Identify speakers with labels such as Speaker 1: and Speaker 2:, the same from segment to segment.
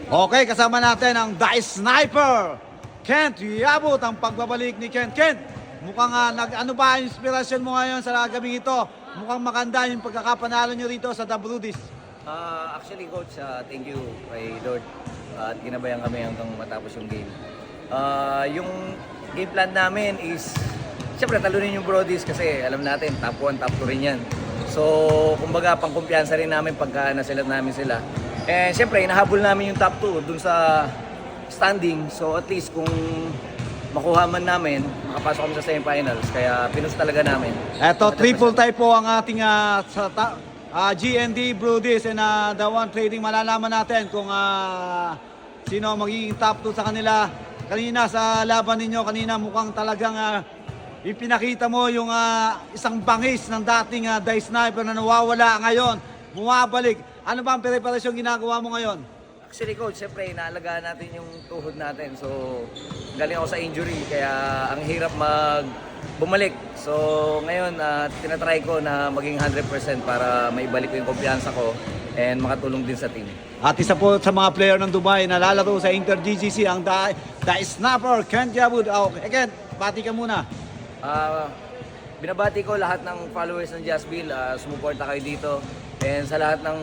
Speaker 1: Okay, kasama natin ang Dice Sniper. Kent, iabot ang pagbabalik ni Kent. Kent, mukhang ano ba ang inspirasyon mo ngayon sa gabing ito? Mukhang maganda yung pagkakapanalo nyo rito sa The Brudis.
Speaker 2: Actually, Coach, thank you kay Lord at ginabayan kami hanggang matapos yung game. Yung game plan namin is, siyempre talunin yung Brodies kasi alam natin, top 1, top 2 rin yan. So, kumbaga, pangkumpiyansa rin namin pagka nasilat namin sila. And siyempre, inahabol namin yung top 2 dun sa standing. So, at least kung makuha man namin, makapasok kami sa semifinals. Kaya pinus talaga namin.
Speaker 1: Eto, triple tie po ang ating GND Brudis and the one trading. Malalaman natin kung sino magiging top 2 sa kanila. Kanina sa laban ninyo, kanina mukhang talagang ipinakita mo yung isang bangis ng dating Dice Sniper na nawawala ngayon. Bumabalik. Ano ba ang preparasyon ginagawa mo ngayon?
Speaker 2: Actually, Coach, siyempre, inaalagaan natin yung tuhod natin. So, galing ako sa injury, kaya ang hirap bumalik. So, ngayon, tinatry ko na maging 100% para maibalik ko yung kumpiyansa ko and makatulong din sa team.
Speaker 1: At isa po sa mga player ng Dubai na lalaro sa Inter GGC, ang Dice Sniper, Kent Yabud. Okay, Kent, bati ka muna.
Speaker 2: Binabati ko lahat ng followers ng Jazzville, sumuporta kayo dito. And sa lahat ng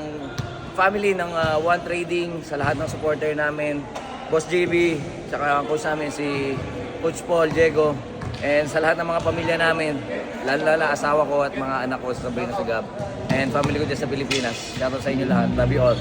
Speaker 2: family ng One Trading, sa lahat ng supporter namin, Boss JB, tsaka ang coach namin si Coach Paul, Diego, and sa lahat ng mga pamilya namin, lalo asawa ko at mga anak ko sa Sabrina Sigab, and family ko dyan sa Pilipinas. Shoutout sa inyo lahat. Love you all.